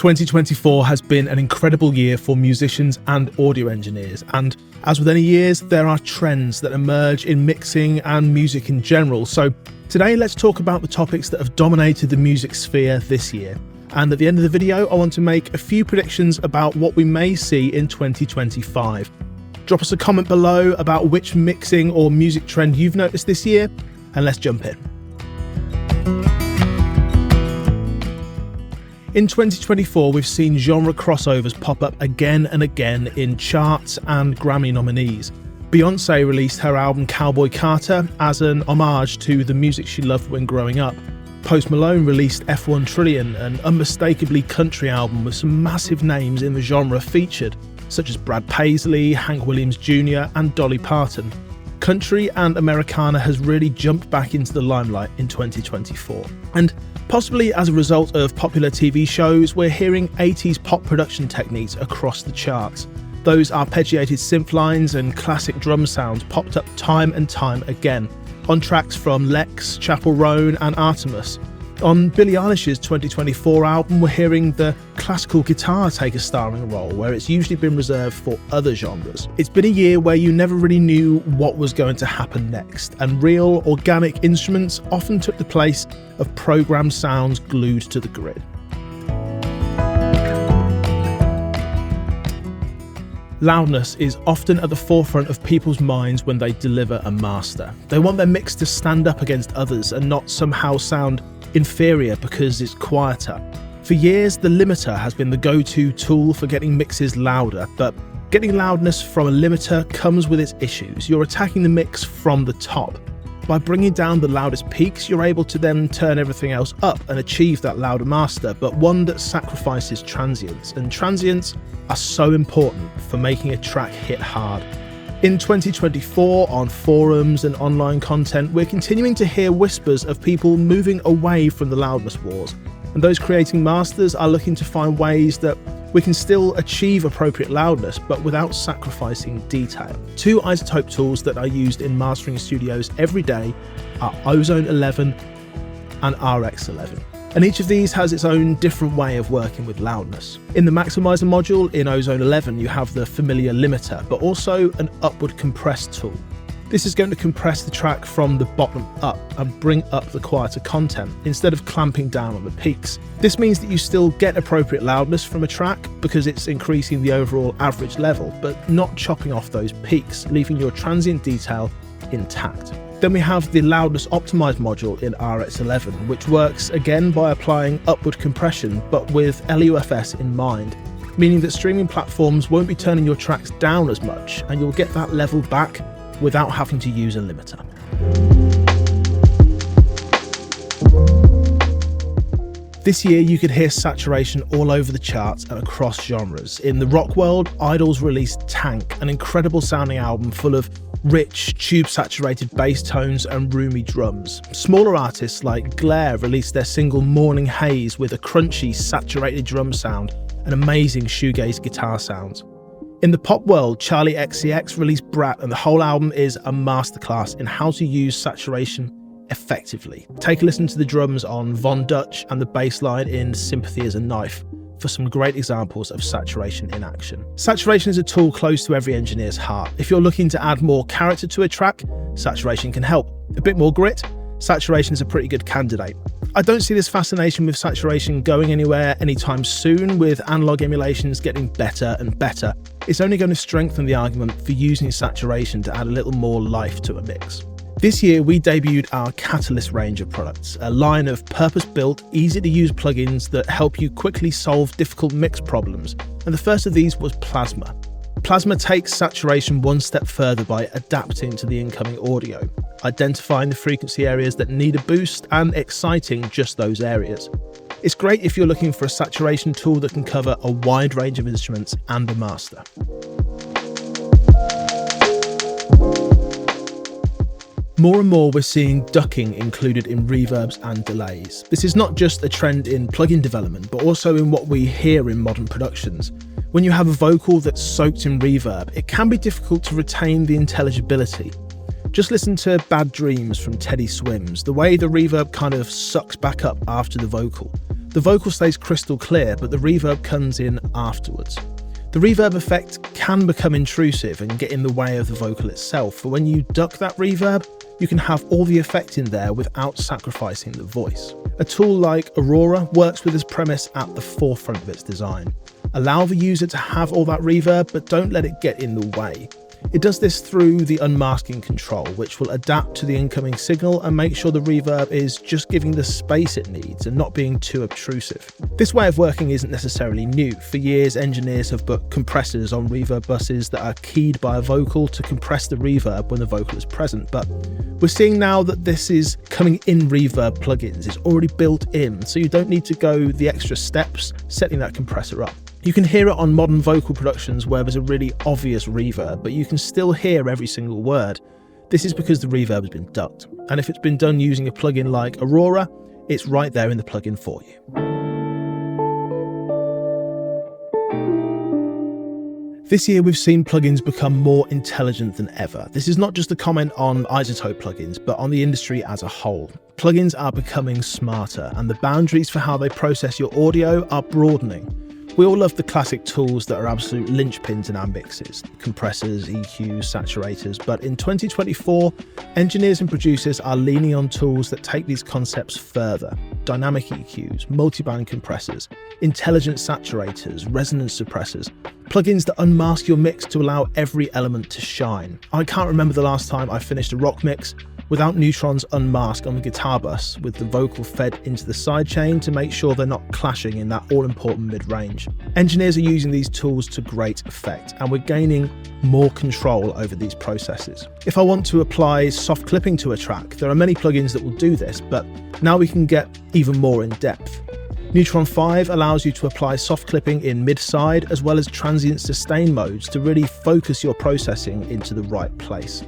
2024 has been an incredible year for musicians and audio engineers, and as with any years, there are trends that emerge in mixing and music in general. So today, let's talk about the topics that have dominated the music sphere this year. And at the end of the video, I want to make a few predictions about what we may see in 2025. Drop us a comment below about which mixing or music trend you've noticed this year, and let's jump in. In 2024, we've seen genre crossovers pop up again and again in charts and Grammy nominees. Beyoncé released her album Cowboy Carter as an homage to the music she loved when growing up. Post Malone released F1 Trillion, an unmistakably country album with some massive names in the genre featured, such as Brad Paisley, Hank Williams Jr. and Dolly Parton. Country and Americana has really jumped back into the limelight in 2024. And possibly as a result of popular TV shows, we're hearing 80s pop production techniques across the charts. Those arpeggiated synth lines and classic drum sounds popped up time and time again, on tracks from Lex, Chapel Roan and Artemis. On Billie Eilish's 2024 album, we're hearing the classical guitar take a starring role, where it's usually been reserved for other genres. It's been a year where you never really knew what was going to happen next, and real, organic instruments often took the place of programmed sounds glued to the grid. Loudness is often at the forefront of people's minds when they deliver a master. They want their mix to stand up against others and not somehow sound inferior because it's quieter. For years, the limiter has been the go-to tool for getting mixes louder, but getting loudness from a limiter comes with its issues. You're attacking the mix from the top. By bringing down the loudest peaks, you're able to then turn everything else up and achieve that louder master, but one that sacrifices transients, and transients are so important for making a track hit hard. In 2024, on forums and online content, we're continuing to hear whispers of people moving away from the loudness wars, and those creating masters are looking to find ways that we can still achieve appropriate loudness, but without sacrificing detail. Two iZotope tools that are used in mastering studios every day are Ozone 11 and RX11. And each of these has its own different way of working with loudness. In the maximizer module in Ozone 11, you have the familiar limiter, but also an upward compress tool. This is going to compress the track from the bottom up and bring up the quieter content instead of clamping down on the peaks. This means that you still get appropriate loudness from a track because it's increasing the overall average level, but not chopping off those peaks, leaving your transient detail intact. Then we have the loudness optimized module in RX11, which works again by applying upward compression, but with LUFS in mind, meaning that streaming platforms won't be turning your tracks down as much, and you'll get that level back without having to use a limiter. This year, you could hear saturation all over the charts and across genres. In the rock world, Idles released Tank, an incredible sounding album full of rich, tube-saturated bass tones and roomy drums. Smaller artists like Glare released their single Morning Haze with a crunchy, saturated drum sound and amazing shoegaze guitar sounds. In the pop world, Charlie XCX released Brat, and the whole album is a masterclass in how to use saturation effectively. Take a listen to the drums on Von Dutch and the bass line in Sympathy as a Knife for some great examples of saturation in action. Saturation is a tool close to every engineer's heart. If you're looking to add more character to a track, saturation can help. A bit more grit? Saturation is a pretty good candidate. I don't see this fascination with saturation going anywhere anytime soon, with analog emulations getting better and better. It's only going to strengthen the argument for using saturation to add a little more life to a mix. This year, we debuted our Catalyst range of products, a line of purpose-built, easy-to-use plugins that help you quickly solve difficult mix problems, and the first of these was Plasma. Plasma takes saturation one step further by adapting to the incoming audio, identifying the frequency areas that need a boost and exciting just those areas. It's great if you're looking for a saturation tool that can cover a wide range of instruments and a master. More and more, we're seeing ducking included in reverbs and delays. This is not just a trend in plugin development, but also in what we hear in modern productions. When you have a vocal that's soaked in reverb, it can be difficult to retain the intelligibility. Just listen to Bad Dreams from Teddy Swims, the way the reverb kind of sucks back up after the vocal. The vocal stays crystal clear, but the reverb comes in afterwards. The reverb effect can become intrusive and get in the way of the vocal itself, but when you duck that reverb, you can have all the effect in there without sacrificing the voice. A tool like Aurora works with this premise at the forefront of its design. Allow the user to have all that reverb, but don't let it get in the way. It does this through the unmasking control, which will adapt to the incoming signal and make sure the reverb is just giving the space it needs and not being too obtrusive. This way of working isn't necessarily new. For years, engineers have put compressors on reverb buses that are keyed by a vocal to compress the reverb when the vocal is present, but we're seeing now that this is coming in reverb plugins. It's already built in, so you don't need to go the extra steps setting that compressor up. You can hear it on modern vocal productions where there's a really obvious reverb, but you can still hear every single word. This is because the reverb has been ducked, and if it's been done using a plugin like Aurora, it's right there in the plugin for you. This year we've seen plugins become more intelligent than ever. This is not just a comment on iZotope plugins, but on the industry as a whole. Plugins are becoming smarter, and the boundaries for how they process your audio are broadening. We all love the classic tools that are absolute linchpins in our mixes, compressors, EQs, saturators, but in 2024, engineers and producers are leaning on tools that take these concepts further. Dynamic EQs, multiband compressors, intelligent saturators, resonance suppressors, plugins that unmask your mix to allow every element to shine. I can't remember the last time I finished a rock mix without neutrons unmasked on the guitar bus, with the vocal fed into the sidechain to make sure they're not clashing in that all-important mid-range. Engineers are using these tools to great effect, and we're gaining more control over these processes. If I want to apply soft clipping to a track, there are many plugins that will do this, but now we can get even more in depth. Neutron 5 allows you to apply soft clipping in mid-side as well as transient sustain modes to really focus your processing into the right place.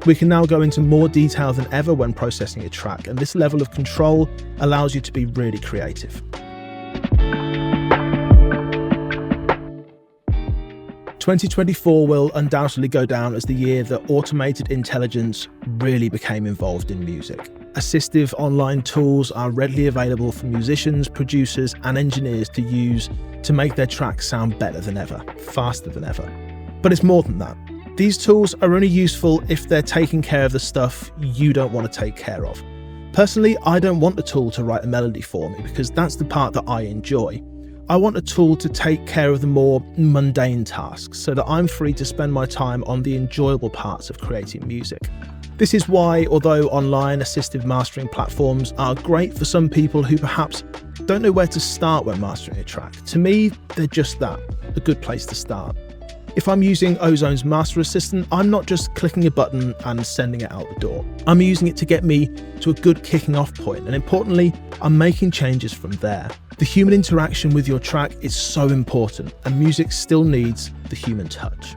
We can now go into more detail than ever when processing a track, and this level of control allows you to be really creative. 2024 will undoubtedly go down as the year that automated intelligence really became involved in music. Assistive online tools are readily available for musicians, producers, and engineers to use to make their tracks sound better than ever, faster than ever. But it's more than that. These tools are only useful if they're taking care of the stuff you don't want to take care of. Personally, I don't want the tool to write a melody for me because that's the part that I enjoy. I want a tool to take care of the more mundane tasks so that I'm free to spend my time on the enjoyable parts of creating music. This is why, although online assistive mastering platforms are great for some people who perhaps don't know where to start when mastering a track, to me, they're just that, a good place to start. If I'm using Ozone's Master Assistant, I'm not just clicking a button and sending it out the door. I'm using it to get me to a good kicking off point, and importantly, I'm making changes from there. The human interaction with your track is so important, and music still needs the human touch.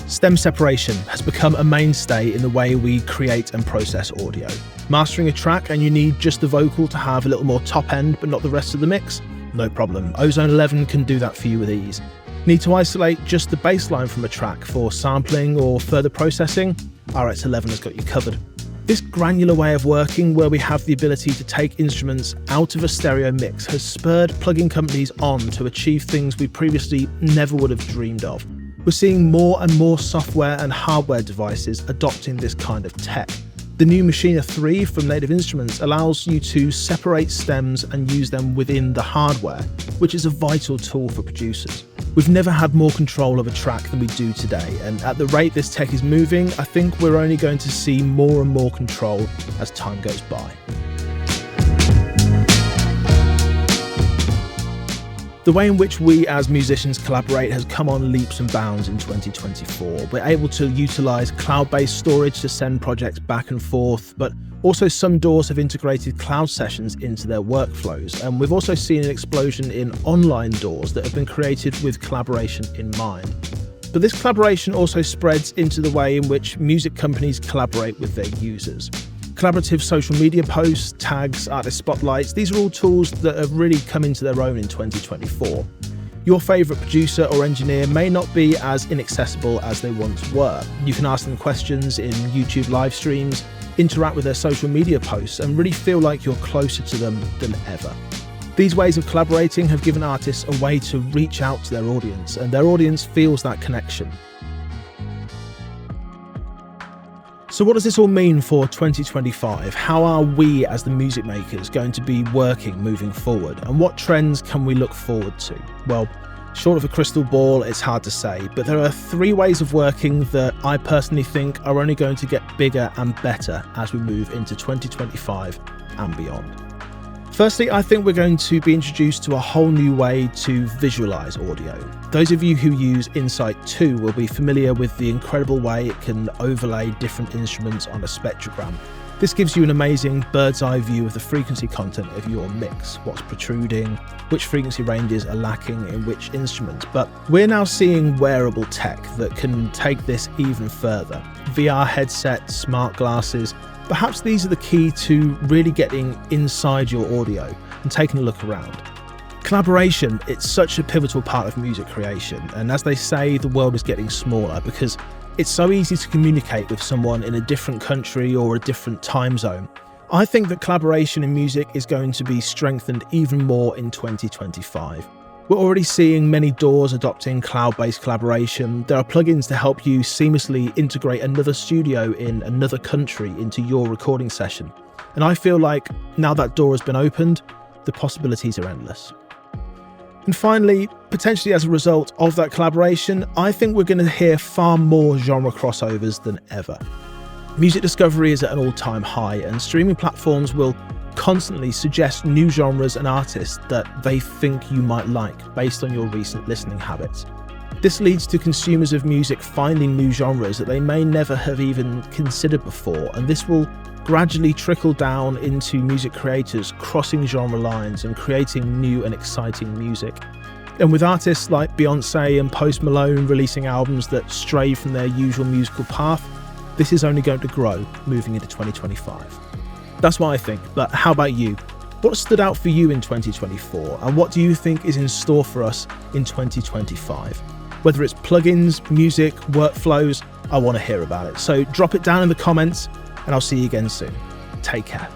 Stem separation has become a mainstay in the way we create and process audio. Mastering a track and you need just the vocal to have a little more top end but not the rest of the mix? No problem, Ozone 11 can do that for you with ease. Need to isolate just the bass line from a track for sampling or further processing? RX 11 has got you covered. This granular way of working, where we have the ability to take instruments out of a stereo mix, has spurred plugin companies on to achieve things we previously never would have dreamed of. We're seeing more and more software and hardware devices adopting this kind of tech. The new Machina 3 from Native Instruments allows you to separate stems and use them within the hardware, which is a vital tool for producers. We've never had more control of a track than we do today, and at the rate this tech is moving, I think we're only going to see more and more control as time goes by. The way in which we as musicians collaborate has come on leaps and bounds in 2024. We're able to utilise cloud-based storage to send projects back and forth, but also some DAWs have integrated cloud sessions into their workflows, and we've also seen an explosion in online DAWs that have been created with collaboration in mind. But this collaboration also spreads into the way in which music companies collaborate with their users. Collaborative social media posts, tags, artist spotlights, these are all tools that have really come into their own in 2024. Your favourite producer or engineer may not be as inaccessible as they once were. You can ask them questions in YouTube live streams, interact with their social media posts, and really feel like you're closer to them than ever. These ways of collaborating have given artists a way to reach out to their audience, and their audience feels that connection. So what does this all mean for 2025? How are we as the music makers going to be working moving forward? And what trends can we look forward to? Well, short of a crystal ball, it's hard to say, but there are 3 ways of working that I personally think are only going to get bigger and better as we move into 2025 and beyond. Firstly, I think we're going to be introduced to a whole new way to visualize audio. Those of you who use Insight 2 will be familiar with the incredible way it can overlay different instruments on a spectrogram. This gives you an amazing bird's eye view of the frequency content of your mix, what's protruding, which frequency ranges are lacking in which instrument. But we're now seeing wearable tech that can take this even further. VR headsets, smart glasses. Perhaps these are the key to really getting inside your audio and taking a look around. Collaboration, it's such a pivotal part of music creation, and as they say, the world is getting smaller because it's so easy to communicate with someone in a different country or a different time zone. I think that collaboration in music is going to be strengthened even more in 2025. We're already seeing many DAWs adopting cloud-based collaboration. There are plugins to help you seamlessly integrate another studio in another country into your recording session. And I feel like now that door has been opened, the possibilities are endless. And finally, potentially as a result of that collaboration, I think we're going to hear far more genre crossovers than ever. Music discovery is at an all-time high, and streaming platforms will constantly suggest new genres and artists that they think you might like based on your recent listening habits. This leads to consumers of music finding new genres that they may never have even considered before, and this will gradually trickle down into music creators crossing genre lines and creating new and exciting music. And with artists like Beyoncé and Post Malone releasing albums that stray from their usual musical path, this is only going to grow moving into 2025. That's what I think, but how about you? What stood out for you in 2024, and what do you think is in store for us in 2025? Whether it's plugins, music, workflows, I want to hear about it. So drop it down in the comments, and I'll see you again soon. Take care.